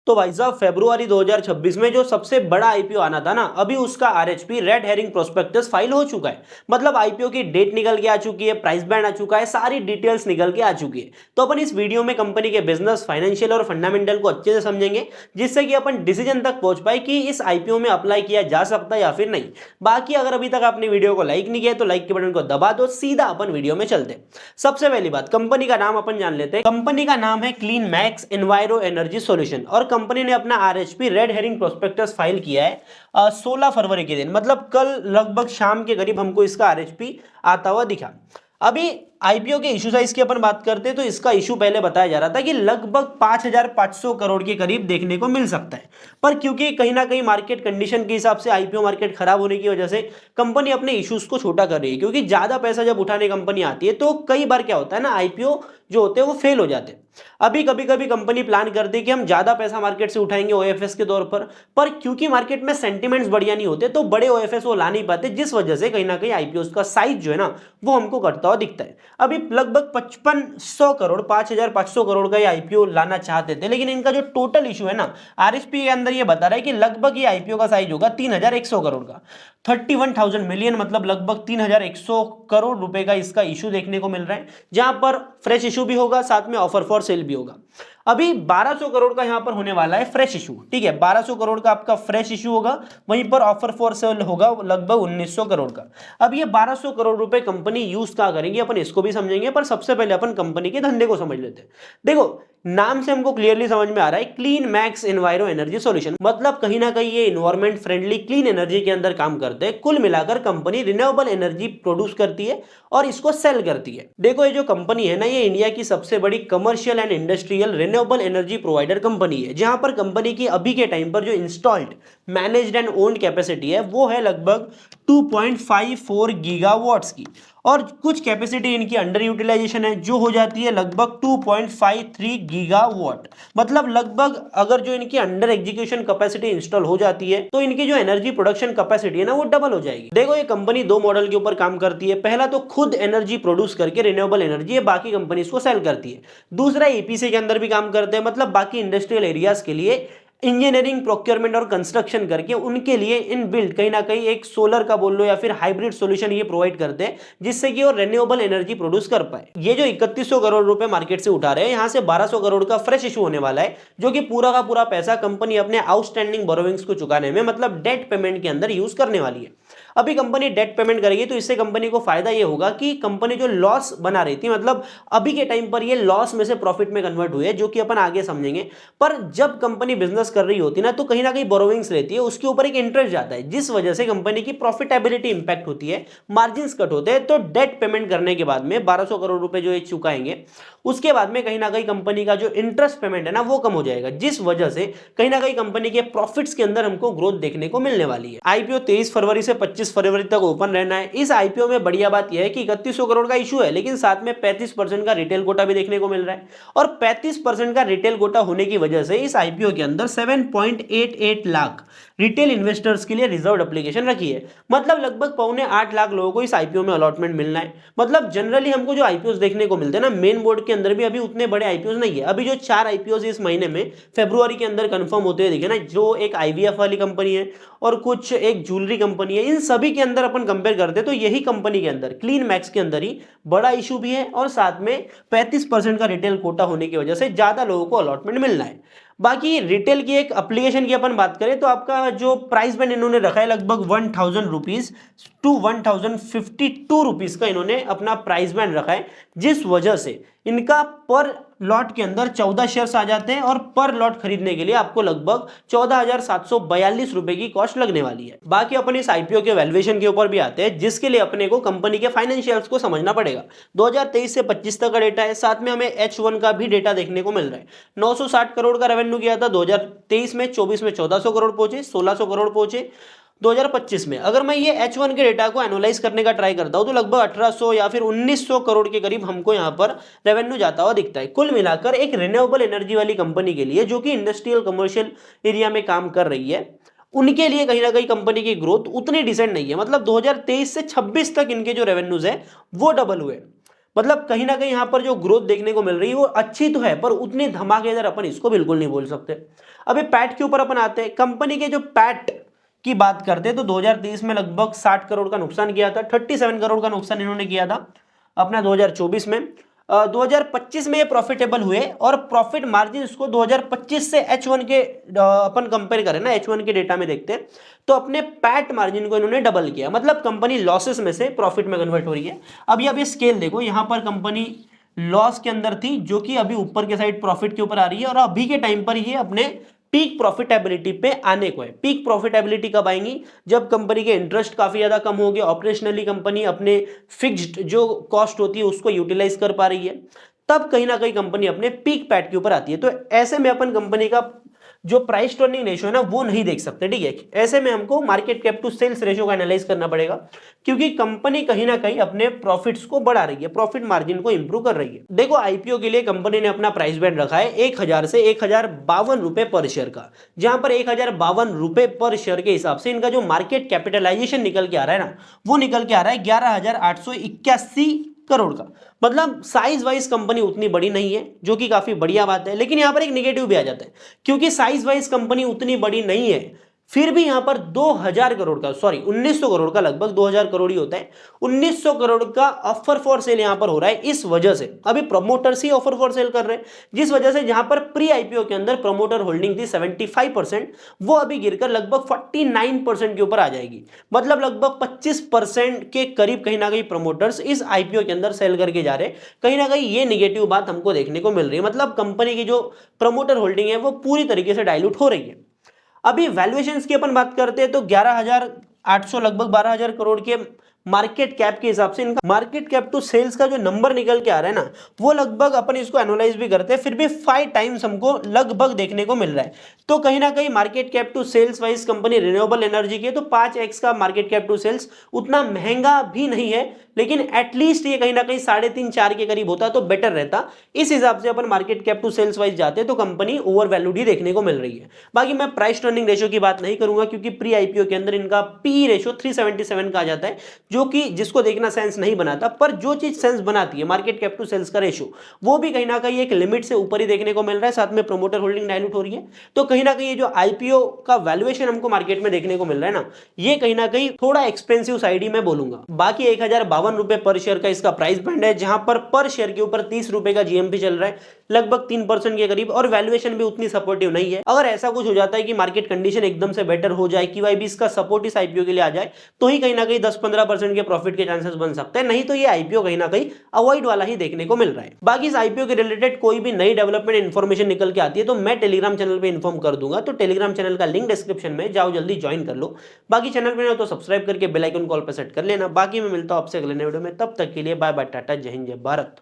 तो भाई साहब फरवरी 2026 में जो सबसे बड़ा आईपीओ आना था ना, अभी उसका RHP red herring prospectus file हो चुका है। मतलब आईपीओ की डेट निकल के आ चुकी है, प्राइस बैंड आ चुका है, सारी डिटेल्स निकल के आ चुकी है। तो अपन इस वीडियो में कंपनी के बिजनेस, फाइनेंशियल और फंडामेंटल को अच्छे से समझेंगे, जिससे कि अपन डिसीजन तक पहुंच पाए कि इस आईपीओ में अप्लाई किया जा सकता है या फिर नहीं। बाकी अगर अभी तक आपने वीडियो को लाइक नहीं किया तो लाइक के बटन को दबा दो, सीधा अपन वीडियो में चलते। सबसे पहली बात, कंपनी का नाम अपन जान लेते हैं। कंपनी का नाम है clean max enviro energy solution और कंपनी ने अपना RHP red herring prospectus file किया है 16 फरवरी के दिन, मतलब कल लगभग शाम के करीब हमको इसका आरएचपी आता हुआ दिखा। अभी आईपीओ के इशू साइज की अपन बात करते हैं तो इसका इशू पहले बताया जा रहा था कि लगभग 5,500 करोड़ के करीब देखने को मिल सकता है। पर क्योंकि कहीं ना कहीं मार्केट कंडीशन के हिसाब से आईपीओ मार्केट खराब होने की वजह से कंपनी अपने इश्यूज को छोटा कर रही है, क्योंकि ज्यादा पैसा जब उठाने कंपनी आती है तो कई बार क्या होता है ना, आईपीओ जो होते हैं वो फेल हो जाते हैं। अभी कभी कभी कंपनी प्लान करती है कि हम ज्यादा पैसा मार्केट से उठाएंगे ओएफएस के तौर पर क्योंकि मार्केट में सेंटिमेंट्स बढ़िया नहीं होते तो बड़े ओएफएस वो ला नहीं पाते, जिस वजह से कहीं ना कहीं आईपीओ का साइज जो है ना वो हमको घटता हुआ दिखता है। अभी लगभग 5500 करोड़ 5,500 करोड़ का ये आईपीओ लाना चाहते थे, लेकिन इनका जो टोटल इशू है ना आरएसपी के अंदर ये बता रहा है कि लगभग ये आईपीओ का साइज होगा 3,100 करोड़ का, 31,000 मिलियन, मतलब लगभग 3,100 करोड़ रुपए का इसका इशू देखने को मिल रहा है, जहां पर फ्रेश इशू भी होगा, साथ में ऑफर फॉर सेल भी होगा। अभी 1200 करोड़ का यहां पर होने वाला है फ्रेश इशू, ठीक है, 1200 करोड़ का आपका फ्रेश इशू होगा, वहीं पर ऑफर फॉर सेल होगा लगभग 1900 करोड़ का। अब ये 1200 करोड़ रुपए कंपनी यूज क्या करेंगे अपन इसको भी समझेंगे, पर सबसे पहले अपन कंपनी के धंधे को समझ लेते हैं। देखो, नाम से हमको क्लियरली समझ में आ रहा है clean max enviro energy solution, मतलब कहीं ना कहीं ये इन्वायरमेंट फ्रेंडली क्लीन एनर्जी के अंदर काम करते हैं। कुल मिलाकर कंपनी रिन्यूएबल एनर्जी प्रोड्यूस करती है और इसको सेल करती है। देखो, ये जो कंपनी है ना, ये इंडिया की सबसे बड़ी commercial and industrial renewable energy provider company है, जहां पर कंपनी की अभी के टाइम पर जो installed, managed and owned capacity है वो है लगभग 2.54 गीगावाट्स की, और कुछ कैपेसिटी इनकी अंडर यूटिलाइजेशन है जो हो जाती है लगभग 2.53 गीगावाट। मतलब लगभग अगर जो इनकी अंडर एग्जीक्यूशन कैपेसिटी इंस्टॉल हो जाती है तो इनकी जो एनर्जी प्रोडक्शन कैपेसिटी है ना वो डबल हो जाएगी। देखो, ये कंपनी दो मॉडल के ऊपर काम करती है। पहला तो खुद एनर्जी प्रोड्यूस करके रिन्यूएबल एनर्जी है बाकी कंपनी को सेल करती है। दूसरा ईपीसी के अंदर भी काम करते हैं, मतलब बाकी इंडस्ट्रियल एरियाज के लिए इंजीनियरिंग, प्रोक्योरमेंट और कंस्ट्रक्शन करके उनके लिए इन बिल्ड कहीं ना कहीं एक सोलर का बोल लो या फिर हाइब्रिड सॉल्यूशन ये प्रोवाइड करते हैं, जिससे कि वो रिन्यूएबल एनर्जी प्रोड्यूस कर पाए। ये जो 3100 करोड़ रुपए मार्केट से उठा रहे हैं, यहां से 1200 करोड़ का फ्रेश इशू होने वाला है, जो कि पूरा का पूरा पैसा कंपनी अपने आउटस्टैंडिंग बोरोविंग्स को चुकाने में, मतलब डेट पेमेंट के अंदर यूज करने वाली है। अभी कंपनी डेट पेमेंट करेगी तो इससे कंपनी को फायदा ये होगा कि कंपनी जो लॉस बना रही थी, मतलब अभी के टाइम पर ये लॉस में से प्रॉफिट में कन्वर्ट हुई है, जो कि अपन आगे समझेंगे। पर जब कंपनी बिजनेस कर रही होती है ना तो कहीं ना कहीं बोरोविंग्स लेती है, उसके ऊपर एक इंटरेस्ट जाता है, जिस वजह से कंपनी की प्रॉफिटेबिलिटी इंपैक्ट होती है, मार्जिन कट होते हैं। तो डेट पेमेंट करने के बाद में 1200 करोड़ रुपए जो ये चुकाएंगे, उसके बाद में कहीं ना कहीं कंपनी का जो इंटरेस्ट पेमेंट है ना वो कम हो जाएगा, जिस वजह से कहीं ना कहीं कंपनी के प्रॉफिट्स के अंदर हमको ग्रोथ देखने को मिलने वाली है। आईपीओ 23 फरवरी से 25 फरवरी तक ओपन रहना है। इस आईपीओ में बढ़िया बात यह है कि 3100 करोड़ का इशू है, लेकिन साथ में 35% का रिटेल कोटा भी देखने को मिल रहा है, और 35% का रिटेल कोटा होने की वजह से इस आईपीओ के अंदर 7.88 लाख रिटेल इन्वेस्टर्स के लिए रिजर्व एप्लीकेशन रखी है। मतलब लगभग 7.25 लाख लोगों को इस आईपीओ में अलॉटमेंट मिलना है। मतलब जनरली हमको जो आईपीओ देखने को मिलते हैं ना, मेन बोर्ड के अंदर भी अभी उतने बड़े आईपीओ नहीं है। अभी जो 4 आईपीओ इस महीने में फरवरी के अंदर कंफर्म होते हुए दिखे ना, जो एक आईवीएफ वाली कंपनी है और कुछ एक ज्वेलरी कंपनी है, इन सभी के अंदर अपन कंपेयर करते हैं तो यही कंपनी के अंदर क्लीन मैक्स के अंदर ही बड़ा इशू भी है, और साथ में 35% का रिटेल कोटा होने की वजह से ज्यादा लोगों को अलॉटमेंट मिलना है। बाकी रिटेल की एक एप्लीकेशन की अपन बात करें तो आपका जो प्राइस बैंड इन्होंने रखा है लगभग 1000 रुपीज टू 1052 रुपीज का इन्होंने अपना प्राइस बैंड रखा है, जिस वजह से इनका पर लॉट के अंदर 14 शेयर्स आ जाते हैं, और पर लॉट खरीदने के लिए आपको लगभग 14,742 रुपए की कॉस्ट लगने वाली है। बाकी अपन इस आईपीओ के वैल्यूएशन के ऊपर भी आते हैं, जिसके लिए अपने को कंपनी के फाइनेंशियल्स को समझना पड़ेगा। 2023 से 25 तक का डेटा है, साथ में हमें H1 का भी डेटा देखने को मिल रहा है। 960 करोड़ का रेवेन्यू किया था 2023 में, 24 में 1400 करोड़ पहुंचे, 1600 करोड़ पहुंचे 2025 में। अगर मैं ये H1 के डेटा को एनालाइज करने का ट्राई करता हूं तो लगभग 1800 या फिर 1900 करोड़ के करीब हमको यहां पर रेवेन्यू जाता हुआ दिखता है। कुल मिलाकर एक रिन्यूएबल एनर्जी वाली कंपनी के लिए, जो कि इंडस्ट्रियल कमर्शियल एरिया में काम कर रही है, उनके लिए कहीं ना कहीं कंपनी की ग्रोथ उतनी डिसेंट नहीं है। मतलब 2023 से 26 तक इनके जो रेवेन्यूज है वो डबल हुए। मतलब कहीं ना कहीं यहाँ पर जो ग्रोथ देखने को मिल रही है वो अच्छी तो है, पर उतनी धमाकेदार अपन इसको बिल्कुल नहीं बोल सकते। अभी पैट के ऊपर अपन आते हैं। कंपनी के जो पैट की बात करते हैं तो 2023 में लगभग 60 करोड़ का नुकसान किया था, 37 करोड़ का नुकसान इन्होंने किया था अपना 2024 में। 2025 में ये प्रॉफिटेबल हुए और प्रॉफिट मार्जिन इसको 2025 से H1 के अपन कंपेयर करें ना, H1 के डेटा में देखते हैं तो अपने पैट मार्जिन को इन्होंने डबल किया, मतलब कंपनी लॉसेस में से प्रॉफिट में कन्वर्ट हो रही है। अभी आप ये स्केल देखो, यहां पर कंपनी लॉस के अंदर थी जो कि अभी ऊपर के साइड प्रॉफिट के ऊपर आ रही है, और अभी के टाइम पर ये अपने पीक प्रॉफिटेबिलिटी पे आने को है। पीक प्रॉफिटेबिलिटी कब आएंगी? जब कंपनी के इंटरेस्ट काफी ज्यादा कम हो गए, ऑपरेशनली कंपनी अपने फिक्स्ड जो कॉस्ट होती है उसको यूटिलाइज कर पा रही है, तब कहीं ना कहीं कंपनी अपने पीक पैट के ऊपर आती है। तो ऐसे में अपन कंपनी का जो प्राइस टू अर्निंग रेशियो है ना वो नहीं देख सकते, ठीक है। ऐसे में हमको market cap to sales ratio का एनालाइज करना पड़ेगा, क्योंकि कंपनी कहीं ना कहीं अपने प्रॉफिट्स को बढ़ा रही है, प्रॉफिट मार्जिन को इंप्रूव कर रही है। देखो आईपीओ के लिए कंपनी ने अपना प्राइस बैंड रखा है 1000 से 1052 रुपए पर शेयर का, जहां पर 1052 रुपए पर शेयर के हिसाब से इनका जो मार्केट कैपिटलाइजेशन निकल के आ रहा है ना, वो निकल के आ रहा है 11,881 करोड़ का। मतलब साइज वाइज कंपनी उतनी बड़ी नहीं है, जो कि काफी बढ़िया बात है, लेकिन यहां पर एक नेगेटिव भी आ जाता है, क्योंकि साइज वाइज कंपनी उतनी बड़ी नहीं है, फिर भी यहां पर 2000 करोड़ का, सॉरी 1900 करोड़ का, लगभग 2000 करोड़ ही होता है, 1900 करोड़ का ऑफर फॉर सेल यहां पर हो रहा है। इस वजह से अभी promoters he offer for sale कर रहे हैं, जिस वजह से जहां पर प्री आईपीओ के अंदर प्रमोटर होल्डिंग थी 75%, वो अभी गिरकर लगभग 49% के ऊपर आ जाएगी। मतलब लगभग 25% के करीब कहीं ना कहीं प्रमोटर्स इस आईपीओ के अंदर सेल करके जा रहे हैं। कहीं ना कहीं ये निगेटिव बात हमको देखने को मिल रही है, मतलब कंपनी की जो प्रमोटर होल्डिंग है वो पूरी तरीके से डाइल्यूट हो रही है। अभी वैल्यूएशंस की अपन बात करते हैं तो 11,800 लगभग 12,000 करोड़ के मार्केट कैप के हिसाब से इनका मार्केट कैप टू सेल्स का जो नंबर निकल के आ रहा है ना, वो लगभग अपन इसको एनालाइज भी करते हैं, फिर भी 5 टाइम्स हमको लगभग देखने को मिल रहा है। तो कहीं ना कहीं market cap to sales wise company renewable energy की है, तो 5x का मार्केट कैप टू सेल्स उतना महंगा भी नहीं है, लेकिन एटलीस्ट ये कहीं ना कहीं 3.5-4 के करीब होता तो बेटर रहता। इस हिसाब से अपन market cap to sales wise जाते तो कंपनी ओवर वैल्यूड ही देखने को मिल रही है। बाकी मैं प्राइस टू अर्निंग रेशियो की बात नहीं करूंगा, क्योंकि प्री आईपीओ के अंदर इनका पी रेशियो 377 का आ जाता है, जो कि जिसको देखना सेंस नहीं बनाता। पर जो चीज सेंस बनाती है मार्केट कैप टू सेल्स का रेशियो, वो भी कहीं ना कहीं एक लिमिट से ऊपर ही देखने को मिल रहा है, साथ में प्रमोटर होल्डिंग डाइल्यूट हो रही है। तो कहीं ना कहीं ये जो आईपीओ का वैल्यूएशन हमको मार्केट में देखने को मिल रहा है ना, ये कहीं ना कहीं थोड़ा एक्सपेंसिव साइड ही मैं बोलूंगा। बाकी 1052 रुपए पर शेयर का इसका प्राइस बैंड है, जहां पर शेयर के ऊपर 30 रुपए का जीएमपी चल रहा है, लगभग 3% के करीब, और वैल्यूएशन भी उतनी सपोर्टिव नहीं है। अगर ऐसा कुछ हो जाता है कि मार्केट कंडीशन एकदम से बेटर हो जाए, QIB इसका सपोर्ट इस आईपीओ के लिए आ जाए, तो ही कहीं ना कहीं 10-15% के प्रॉफिट के चांसेस बन सकते हैं, नहीं तो ये आईपीओ कहीं ना कहीं अवॉइड वाला ही देखने को मिल रहा है। बाकी इस आईपीओ के रिलेटेड कोई भी नई डेवलपमेंट इन्फॉर्मेशन निकल के आती है तो मैं टेलीग्राम चैनल पे इन्फॉर्म कर दूंगा, तो टेलीग्राम चैनल का लिंक डिस्क्रिप्शन में, जाओ जल्दी ज्वाइन कर लो। बाकी चैनल पे ना तो सब्सक्राइब करके बेल आइकन कॉल पर सेट कर लेना। बाकी मैं मिलता हूं आपसे अगले वीडियो में, तब तक के लिए बाय बाय, टाटा, जय हिंद, जय भारत।